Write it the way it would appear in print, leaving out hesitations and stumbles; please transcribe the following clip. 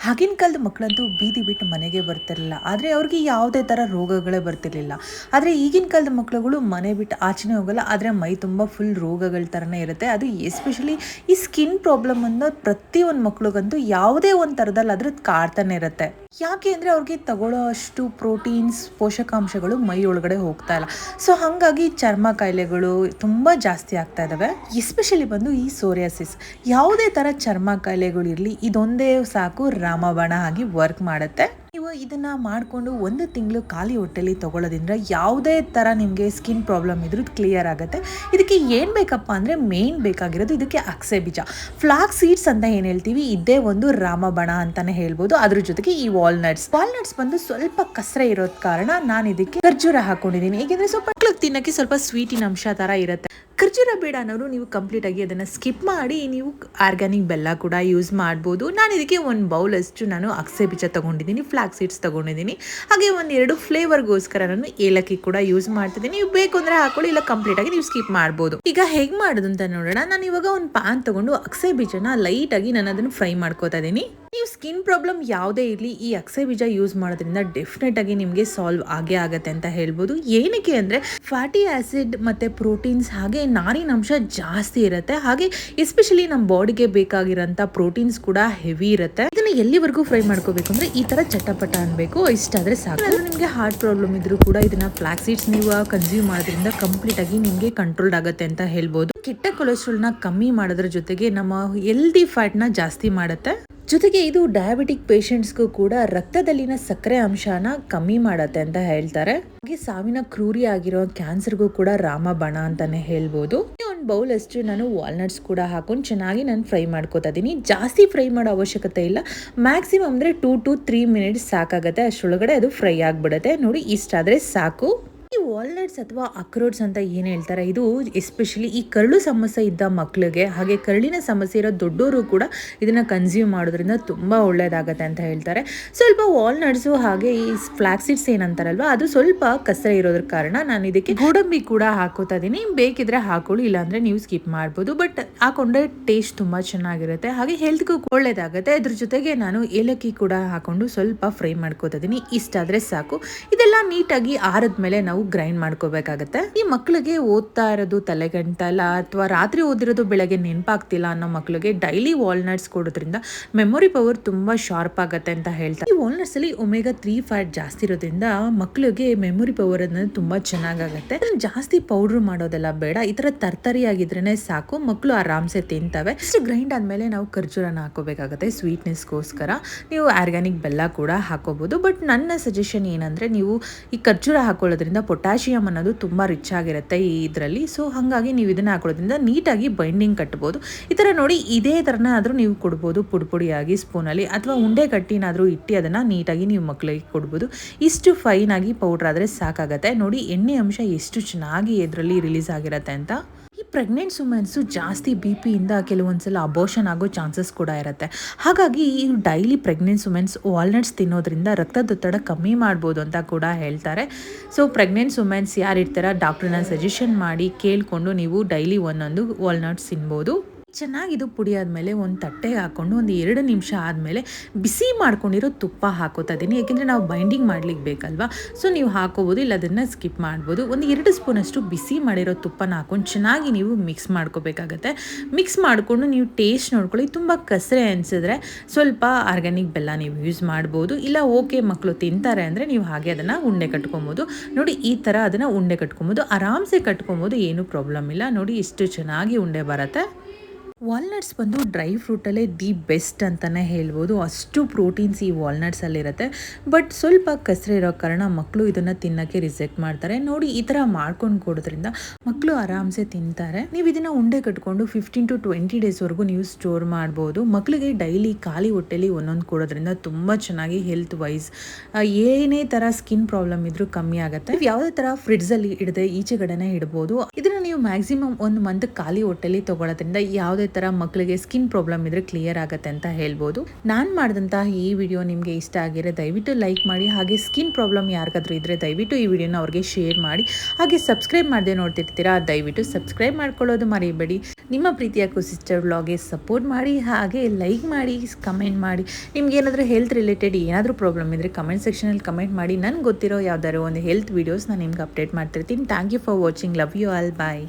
ಆಗಿನ ಕಾಲದ ಮಕ್ಕಳಂತೂ ಬೀದಿ ಬಿಟ್ಟು ಮನೆಗೆ ಬರ್ತಿರಲಿಲ್ಲ. ಆದರೆ ಅವ್ರಿಗೆ ಯಾವುದೇ ಥರ ರೋಗಗಳೇ ಬರ್ತಿರ್ಲಿಲ್ಲ. ಆದರೆ ಈಗಿನ ಕಾಲದ ಮಕ್ಕಳುಗಳು ಮನೆ ಬಿಟ್ಟು ಆಚೆನೇ ಹೋಗಲ್ಲ. ಆದರೆ ಮೈ ತುಂಬ ಫುಲ್ ರೋಗಗಳ ಥರನೇ ಇರುತ್ತೆ. ಅದು ಎಸ್ಪೆಷಲಿ ಈ ಸ್ಕಿನ್ ಪ್ರಾಬ್ಲಮ್ ಅನ್ನೋದು ಪ್ರತಿಯೊಂದು ಮಕ್ಳಿಗಂತೂ ಯಾವುದೇ ಒಂದು ಥರದಲ್ಲಿ ಅದ್ರದ್ದು ಕಾಡ್ತಾನೆ ಇರುತ್ತೆ. ಯಾಕೆ ಅಂದರೆ ಅವ್ರಿಗೆ ತಗೊಳ್ಳೋ ಅಷ್ಟು ಪ್ರೋಟೀನ್ಸ್ ಪೋಷಕಾಂಶಗಳು ಮೈ ಒಳಗಡೆ ಹೋಗ್ತಾ ಇಲ್ಲ. ಸೊ ಹಾಗಾಗಿ ಚರ್ಮ ಕಾಯಿಲೆಗಳು ತುಂಬ ಜಾಸ್ತಿ ಆಗ್ತಾ ಇದ್ದಾವೆ. ಎಸ್ಪೆಷಲಿ ಬಂದು ಈ ಸೋರಿಯಾಸಿಸ್, ಯಾವುದೇ ಥರ ಚರ್ಮ ಕಾಯಿಲೆಗಳು ಇರಲಿ, ಇದೊಂದೇ ಸಾಕು ರಾಮಬಾಣ ಆಗಿ ವರ್ಕ್ ಮಾಡುತ್ತೆ. ನೀವು ಇದನ್ನ ಮಾಡಿಕೊಂಡು 1 ತಿಂಗಳು ಖಾಲಿ ಹೊಟ್ಟೆಲಿ ತಗೊಳ್ಳೋದ್ರಿಂದ ಯಾವುದೇ ಥರ ನಿಮಗೆ ಸ್ಕಿನ್ ಪ್ರಾಬ್ಲಮ್ ಇದ್ರೂ ಕ್ಲಿಯರ್ ಆಗುತ್ತೆ. ಇದಕ್ಕೆ ಏನು ಬೇಕಪ್ಪ ಅಂದರೆ ಮೇನ್ ಬೇಕಾಗಿರೋದು ಇದಕ್ಕೆ ಅಗಸೆ ಬೀಜ, ಫ್ಲಾಕ್ ಸೀಡ್ಸ್ ಅಂತ ಏನು ಹೇಳ್ತೀವಿ, ಇದೇ ಒಂದು ರಾಮಬಾಣ ಅಂತಾನೆ ಹೇಳ್ಬೋದು. ಅದ್ರ ಜೊತೆಗೆ ಈ ವಾಲ್ನಟ್ಸ್ ಬಂದು ಸ್ವಲ್ಪ ಕಸರೆ ಇರೋದ್ ಕಾರಣ ನಾನು ಇದಕ್ಕೆ ಖರ್ಜೂರ ಹಾಕೊಂಡಿದ್ದೀನಿ. ಏಕೆಂದರೆ ಸ್ವಲ್ಪ ಮಕ್ಳಿಗೆ ತಿನ್ನಕ್ಕೆ ಸ್ವಲ್ಪ ಸ್ವೀಟಿನ ಅಂಶ ಥರ ಇರುತ್ತೆ. ಖರ್ಜೂರ ಬೇಡ ಅನ್ನೋರು ನೀವು ಕಂಪ್ಲೀಟ್ ಆಗಿ ಅದನ್ನು ಸ್ಕಿಪ್ ಮಾಡಿ ನೀವು ಆರ್ಗ್ಯಾನಿಕ್ ಬೆಲ್ಲ ಕೂಡ ಯೂಸ್ ಮಾಡ್ಬೋದು. ನಾನು ಇದಕ್ಕೆ 1 ಬೌಲ್ ಅಷ್ಟು ನಾನು ಅಗಸೆ ಬೀಜ ತೊಗೊಂಡಿದ್ದೀನಿ, ಫ್ಲಾಕ್ ಸೀಡ್ಸ್ ತೊಗೊಂಡಿದ್ದೀನಿ. ಹಾಗೆ 1-2 ಫ್ಲೇವರ್ಗೋಸ್ಕರ ನಾನು ಏಲಕ್ಕಿ ಕೂಡ ಯೂಸ್ ಮಾಡ್ತಿದ್ದೀನಿ. ನೀವು ಬೇಕು ಅಂದರೆ ಹಾಕೊಳ್ಳಿ, ಇಲ್ಲ ಕಂಪ್ಲೀಟ್ ಆಗಿ ನೀವು ಸ್ಕಿಪ್ ಮಾಡ್ಬೋದು. ಈಗ ಹೇಗೆ ಮಾಡೋದು ಅಂತ ನೋಡೋಣ. ನಾನು ಇವಾಗ ಒಂದು ಪ್ಯಾನ್ ತೊಗೊಂಡು ಅಗಸೆ ಬೀಜನ ಲೈಟಾಗಿ ನಾನು ಅದನ್ನು ಫ್ರೈ ಮಾಡ್ಕೋತಾ ಇದ್ದೀನಿ. ನೀವು ಸ್ಕಿನ್ ಪ್ರಾಬ್ಲಮ್ ಯಾವುದೇ ಇರಲಿ ಈ ಅಗಸೆ ಬೀಜ ಯೂಸ್ ಮಾಡೋದ್ರಿಂದ ಡೆಫಿನೆಟ್ ಆಗಿ ನಿಮಗೆ ಸಾಲ್ವ್ ಆಗೇ ಆಗುತ್ತೆ ಅಂತ ಹೇಳ್ಬೋದು. ಏನಕ್ಕೆ ಅಂದರೆ ಫ್ಯಾಟಿ ಆಸಿಡ್ ಮತ್ತು ಪ್ರೋಟೀನ್ಸ್ ಹಾಗೆ ನಾರಿನಾಂಶ ಜಾಸ್ತಿ ಇರುತ್ತೆ. ಹಾಗೆ ಎಸ್ಪೆಷಲಿ ನಮ್ಮ ಬಾಡಿಗೆ ಬೇಕಾಗಿರೋಂಥ ಪ್ರೋಟೀನ್ಸ್ ಕೂಡ ಹೆವಿ ಇರುತ್ತೆ. ಇದನ್ನ ಎಲ್ಲಿವರೆಗೂ ಫ್ರೈ ಮಾಡ್ಕೋಬೇಕು ಅಂದರೆ ಈ ಥರ ಚಟಪಟ ಅನ್ಬೇಕು, ಇಷ್ಟಾದರೆ ಸಾಕು. ಅದು ನಿಮಗೆ ಹಾರ್ಟ್ ಪ್ರಾಬ್ಲಮ್ ಇದ್ರೂ ಕೂಡ ಇದನ್ನ ಫ್ಲಾಕ್ ಸೀಡ್ಸ್ ನೀವು ಕನ್ಸ್ಯೂಮ್ ಮಾಡೋದ್ರಿಂದ ಕಂಪ್ಲೀಟ್ ಆಗಿ ನಿಮಗೆ ಕಂಟ್ರೋಲ್ ಆಗುತ್ತೆ ಅಂತ ಹೇಳ್ಬೋದು. ಕೆಟ್ಟ ಕೊಲೆಸ್ಟ್ರಾಲ್ನ ಕಮ್ಮಿ ಮಾಡೋದ್ರ ಜೊತೆಗೆ ನಮ್ಮ ಹೆಲ್ದಿ ಫ್ಯಾಟ್ನ ಜಾಸ್ತಿ ಮಾಡುತ್ತೆ. ಜೊತೆಗೆ ಇದು ಡಯಾಬಿಟಿಕ್ ಪೇಷಂಟ್ಸ್ಗೂ ಕೂಡ ರಕ್ತದಲ್ಲಿನ ಸಕ್ಕರೆ ಅಂಶನ ಕಮ್ಮಿ ಮಾಡತ್ತೆ ಅಂತ ಹೇಳ್ತಾರೆ. ಹಾಗೆ ಸಾವಿನ ಕ್ರೂರಿ ಆಗಿರೋ ಕ್ಯಾನ್ಸರ್ಗೂ ಕೂಡ ರಾಮಬಾಣ ಅಂತಾನೆ ಹೇಳ್ಬೋದು. ಒಂದು ಬೌಲ್ ಅಷ್ಟು ನಾನು ವಾಲ್ನಟ್ಸ್ ಕೂಡ ಹಾಕೊಂಡು ಚೆನ್ನಾಗಿ ನಾನು ಫ್ರೈ ಮಾಡ್ಕೋತಾ ಇದ್ದೀನಿ. ಜಾಸ್ತಿ ಫ್ರೈ ಮಾಡೋ ಅವಶ್ಯಕತೆ ಇಲ್ಲ, ಮ್ಯಾಕ್ಸಿಮಮ್ ಅಂದರೆ 2 to 3 ಮಿನಿಟ್ಸ್ ಸಾಕಾಗುತ್ತೆ. ಅಷ್ಟರೊಳಗಡೆ ಅದು ಫ್ರೈ ಆಗಿಬಿಡುತ್ತೆ. ನೋಡಿ, ಇಷ್ಟಾದರೆ ಸಾಕು. ಈ ವಾಲ್ನಟ್ಸ್ ಅಥವಾ ಅಕ್ರೋಟ್ಸ್ ಅಂತ ಏನು ಹೇಳ್ತಾರೆ, ಇದು ಎಸ್ಪೆಷಲಿ ಈ ಕರಳು ಸಮಸ್ಯೆ ಇದ್ದ ಮಕ್ಕಳಿಗೆ ಹಾಗೆ ಕರಳಿನ ಸಮಸ್ಯೆ ಇರೋ ದೊಡ್ಡವರು ಕೂಡ ಇದನ್ನು ಕನ್ಸ್ಯೂಮ್ ಮಾಡೋದ್ರಿಂದ ತುಂಬ ಒಳ್ಳೆಯದಾಗತ್ತೆ ಅಂತ ಹೇಳ್ತಾರೆ. ಸ್ವಲ್ಪ ವಾಲ್ನಟ್ಸು ಹಾಗೆ ಈ ಫ್ಲಾಕ್ ಸೀಡ್ಸ್ ಏನಂತಾರಲ್ವ, ಅದು ಸ್ವಲ್ಪ ಕಸರೆ ಇರೋದ್ರ ಕಾರಣ ನಾನು ಇದಕ್ಕೆ ಗೋಡಂಬಿ ಕೂಡ ಹಾಕೋತಾ ಇದ್ದೀನಿ. ಬೇಕಿದ್ರೆ ಹಾಕೊಳ್ಳಿ, ಇಲ್ಲಾಂದರೆ ನೀವು ಸ್ಕಿಪ್ ಮಾಡ್ಬೋದು. ಬಟ್ ಹಾಕೊಂಡ್ರೆ ಟೇಸ್ಟ್ ತುಂಬ ಚೆನ್ನಾಗಿರುತ್ತೆ, ಹಾಗೆ ಹೆಲ್ತ್ಗೂ ಒಳ್ಳೆಯದಾಗುತ್ತೆ. ಅದ್ರ ಜೊತೆಗೆ ನಾನು ಏಲಕ್ಕಿ ಕೂಡ ಹಾಕೊಂಡು ಸ್ವಲ್ಪ ಫ್ರೈ ಮಾಡ್ಕೋತಾ ಇದ್ದೀನಿ. ಇಷ್ಟಾದರೆ ಸಾಕು. ಇದೆಲ್ಲ ನೀಟಾಗಿ ಆರಿದ್ಮೇಲೆ ನಾವು ಗ್ರೈಂಡ್ ಮಾಡ್ಕೋಬೇಕಾಗತ್ತೆ. ಈ ಮಕ್ಕಳಿಗೆ ಓದ್ತಾ ಇರೋದು ತಲೆಗಂಟ ಇಲ್ಲ ಅಥವಾ ರಾತ್ರಿ ಓದಿರೋದು ಬೆಳಗ್ಗೆ ನೆನಪಾಗ್ತಿಲ್ಲ ಅನ್ನೋ ಮಕ್ಕಳಿಗೆ ಡೈಲಿ ವಾಲ್ನಟ್ಸ್ ಕೊಡೋದ್ರಿಂದ ಮೆಮೊರಿ ಪವರ್ ತುಂಬಾ ಶಾರ್ಪ್ ಆಗತ್ತೆ ಅಂತ ಹೇಳ್ತಾರೆ. ಈ ವಾಲ್ನಟ್ಸ್ ಅಲ್ಲಿ ಒಮೆಗಾ 3 ಫ್ಯಾಟ್ ಜಾಸ್ತಿ ಇರೋದ್ರಿಂದ ಮಕ್ಕಳಿಗೆ ಮೆಮೊರಿ ಪವರ್ ಅನ್ನೋದು ತುಂಬಾ ಚೆನ್ನಾಗಾಗತ್ತೆ. ಜಾಸ್ತಿ ಪೌಡರ್ ಮಾಡೋದೆಲ್ಲ ಬೇಡ, ಈ ತರ ತರ್ತರಿ ಆಗಿದ್ರೇನೆ ಸಾಕು, ಮಕ್ಕಳು ಆರಾಮ್ಸೆ ತಿಂತವೆ. ಇಷ್ಟು ಗ್ರೈಂಡ್ ಆದ್ಮೇಲೆ ನಾವು ಖರ್ಜೂರನ ಹಾಕೋಬೇಕಾಗತ್ತೆ ಸ್ವೀಟ್ನೆಸ್ಗೋಸ್ಕರ. ನೀವು ಆರ್ಗ್ಯಾನಿಕ್ ಬೆಲ್ಲ ಕೂಡ ಹಾಕೋಬಹುದು. ಬಟ್ ನನ್ನ ಸಜೆಷನ್ ಏನಂದ್ರೆ, ನೀವು ಈ ಖರ್ಜೂರ ಹಾಕೊಳ್ಳೋದ್ರಿಂದ ಪೊಟ್ಯಾಷಿಯಂ ಅನ್ನೋದು ತುಂಬ ರಿಚ್ ಆಗಿರುತ್ತೆ ಈ ಇದರಲ್ಲಿ. ಸೊ ಹಾಗಾಗಿ ನೀವು ಇದನ್ನು ಹಾಕೊಳ್ಳೋದ್ರಿಂದ ನೀಟಾಗಿ ಬೈಂಡಿಂಗ್ ಕಟ್ಬೋದು. ಈ ಥರ ನೋಡಿ, ಇದೇ ಥರನಾದರೂ ನೀವು ಕೊಡ್ಬೋದು, ಪುಡಿಯಾಗಿ ಸ್ಪೂನಲ್ಲಿ, ಅಥವಾ ಉಂಡೆ ಕಟ್ಟಿನಾದರೂ ಇಟ್ಟು ಅದನ್ನು ನೀಟಾಗಿ ನೀವು ಮಕ್ಕಳಿಗೆ ಕೊಡ್ಬೋದು. ಇಷ್ಟು ಫೈನ್ ಆಗಿ ಪೌಡ್ರ್ ಆದರೆ ಸಾಕಾಗತ್ತೆ. ನೋಡಿ, ಎಣ್ಣೆ ಅಂಶ ಎಷ್ಟು ಚೆನ್ನಾಗಿ ಇದರಲ್ಲಿ ರಿಲೀಸ್ ಆಗಿರುತ್ತೆ ಅಂತ. ಈ ಪ್ರೆಗ್ನೆಂಟ್ ವುಮೆನ್ಸು ಜಾಸ್ತಿ BP ಇಂದ ಕೆಲವೊಂದ್ಸಲ ಅಬೋಷನ್ ಆಗೋ ಚಾನ್ಸಸ್ ಕೂಡ ಇರುತ್ತೆ. ಹಾಗಾಗಿ ಈ ಡೈಲಿ ಪ್ರೆಗ್ನೆಂಟ್ ವುಮೆನ್ಸ್ ವಾಲ್ನಟ್ಸ್ ತಿನ್ನೋದ್ರಿಂದ ರಕ್ತದೊತ್ತಡ ಕಮ್ಮಿ ಮಾಡ್ಬೋದು ಅಂತ ಕೂಡ ಹೇಳ್ತಾರೆ. ಸೊ ಪ್ರೆಗ್ನೆಂಟ್ ವುಮೆನ್ಸ್ ಯಾರು ಇರ್ತಾರ, ಡಾಕ್ಟ್ರನ್ನ ಸಜೆಷನ್ ಮಾಡಿ ಕೇಳಿಕೊಂಡು ನೀವು ಡೈಲಿ ಒಂದೊಂದು ವಾಲ್ನಟ್ಸ್ ತಿನ್ಬೋದು. ಚೆನ್ನಾಗಿದು ಪುಡಿ ಆದಮೇಲೆ ಒಂದು ತಟ್ಟೆಗೆ ಹಾಕ್ಕೊಂಡು 1-2 ನಿಮಿಷ ಆದಮೇಲೆ ಬಿಸಿ ಮಾಡ್ಕೊಂಡಿರೋ ತುಪ್ಪ ಹಾಕೋತಾ ಇದ್ದೀನಿ. ಯಾಕೆಂದರೆ ನಾವು ಬೈಂಡಿಂಗ್ ಮಾಡ್ಲಿಕ್ಕೆ ಬೇಕಲ್ವಾ. ಸೊ ನೀವು ಹಾಕೋಬೋದು, ಇಲ್ಲ ಅದನ್ನು ಸ್ಕಿಪ್ ಮಾಡ್ಬೋದು. 1-2 ಸ್ಪೂನಷ್ಟು ಬಿಸಿ ಮಾಡಿರೋ ತುಪ್ಪನ ಹಾಕೊಂಡು ಚೆನ್ನಾಗಿ ನೀವು ಮಿಕ್ಸ್ ಮಾಡ್ಕೋಬೇಕಾಗತ್ತೆ. ಮಿಕ್ಸ್ ಮಾಡಿಕೊಂಡು ನೀವು ಟೇಸ್ಟ್ ನೋಡ್ಕೊಳ್ಳಿ. ತುಂಬ ಕಸರೆ ಅನಿಸಿದ್ರೆ ಸ್ವಲ್ಪ ಆರ್ಗ್ಯಾನಿಕ್ ಬೆಲ್ಲ ನೀವು ಯೂಸ್ ಮಾಡ್ಬೋದು. ಇಲ್ಲ ಓಕೆ ಮಕ್ಕಳು ತಿಂತಾರೆ ಅಂದರೆ ನೀವು ಹಾಗೆ ಅದನ್ನು ಉಂಡೆ ಕಟ್ಕೊಬೋದು. ನೋಡಿ, ಈ ಥರ ಅದನ್ನು ಉಂಡೆ ಕಟ್ಕೊಬೋದು, ಆರಾಮ್ಸೆ ಕಟ್ಕೊಬೋದು, ಏನೂ ಪ್ರಾಬ್ಲಮ್ ಇಲ್ಲ. ನೋಡಿ, ಇಷ್ಟು ಚೆನ್ನಾಗಿ ಉಂಡೆ ಬರುತ್ತೆ. ವಾಲ್ನಟ್ಸ್ ಬಂದು ಡ್ರೈ ಫ್ರೂಟಲ್ಲೇ ದಿ ಬೆಸ್ಟ್ ಅಂತಲೇ ಹೇಳ್ಬೋದು. ಅಷ್ಟು ಪ್ರೋಟೀನ್ಸ್ ಈ ವಾಲ್ನಟ್ಸಲ್ಲಿರುತ್ತೆ. ಬಟ್ ಸ್ವಲ್ಪ ಕಸರೆ ಇರೋ ಕಾರಣ ಮಕ್ಕಳು ಇದನ್ನು ತಿನ್ನೋಕ್ಕೆ ರಿಜೆಕ್ಟ್ ಮಾಡ್ತಾರೆ. ನೋಡಿ, ಈ ಥರ ಮಾಡ್ಕೊಂಡು ಕೊಡೋದ್ರಿಂದ ಮಕ್ಕಳು ಆರಾಮ್ಸೆ ತಿಂತಾರೆ. ನೀವು ಇದನ್ನು ಉಂಡೆ ಕಟ್ಕೊಂಡು 15 to 20 ಡೇಸ್ವರೆಗೂ ನೀವು ಸ್ಟೋರ್ ಮಾಡ್ಬೋದು. ಮಕ್ಕಳಿಗೆ ಡೈಲಿ ಖಾಲಿ ಹೊಟ್ಟೆಲಿ ಒಂದೊಂದು ಕೊಡೋದ್ರಿಂದ ತುಂಬ ಚೆನ್ನಾಗಿ ಹೆಲ್ತ್ ವೈಸ್ ಏನೇ ಥರ ಸ್ಕಿನ್ ಪ್ರಾಬ್ಲಮ್ ಇದ್ರೂ ಕಮ್ಮಿ ಆಗುತ್ತೆ. ಯಾವುದೇ ಥರ ಫ್ರಿಡ್ಜಲ್ಲಿ ಇಡದೆ ಈಚೆಗಡೆನೇ ಇಡ್ಬೋದು. ಇದನ್ನು ನೀವು ಮ್ಯಾಕ್ಸಿಮಮ್ ಒಂದು ಮಂತ್ ಖಾಲಿ ಹೊಟ್ಟೆಲಿ ತೊಗೊಳೋದ್ರಿಂದ ಯಾವುದೇ ಥರ ಮಕ್ಕಳಿಗೆ ಸ್ಕಿನ್ ಪ್ರಾಬ್ಲಮ್ ಇದ್ರೆ ಕ್ಲಿಯರ್ ಆಗುತ್ತೆ ಅಂತ ಹೇಳ್ಬೋದು. ನಾನು ಮಾಡಿದಂತಹ ಈ ವಿಡಿಯೋ ನಿಮಗೆ ಇಷ್ಟ ಆಗಿರೋ ದಯವಿಟ್ಟು ಲೈಕ್ ಮಾಡಿ. ಹಾಗೆ ಸ್ಕಿನ್ ಪ್ರಾಬ್ಲಮ್ ಯಾರಿಗಾದ್ರೂ ಇದ್ದರೆ ದಯವಿಟ್ಟು ಈ ವಿಡಿಯೋನ ಅವ್ರಿಗೆ ಶೇರ್ ಮಾಡಿ. ಹಾಗೆ ಸಬ್ಸ್ಕ್ರೈಬ್ ಮಾಡದೆ ನೋಡ್ತಿರ್ತೀರಾ, ದಯವಿಟ್ಟು ಸಬ್ಸ್ಕ್ರೈಬ್ ಮಾಡ್ಕೊಳ್ಳೋದು ಮರಿಬೇಡಿ. ನಿಮ್ಮ ಪ್ರೀತಿಯ ಸಿಸ್ಟರ್ ವ್ಲಾಗ್ಗೆ ಸಪೋರ್ಟ್ ಮಾಡಿ, ಹಾಗೆ ಲೈಕ್ ಮಾಡಿ, ಕಮೆಂಟ್ ಮಾಡಿ. ನಿಮ್ಗೆ ಏನಾದರೂ ಹೆಲ್ತ್ ರಿಲೇಟೆಡ್ ಏನಾದರೂ ಪ್ರಾಬ್ಲಮ್ ಇದ್ದರೆ ಕಮೆಂಟ್ ಸೆಕ್ಷನಲ್ಲಿ ಕಮೆಂಟ್ ಮಾಡಿ. ನನಗೆ ಗೊತ್ತಿರೋ ಯಾವ್ದಾದ್ರು ಒಂದು ಹೆಲ್ತ್ ವೀಡಿಯೋಸ್ ನಾನು ನಿಮ್ಗೆ ಅಪ್ಡೇಟ್ ಮಾಡ್ತಿರ್ತೀನಿ. Thank you for watching. Love you all. Bye.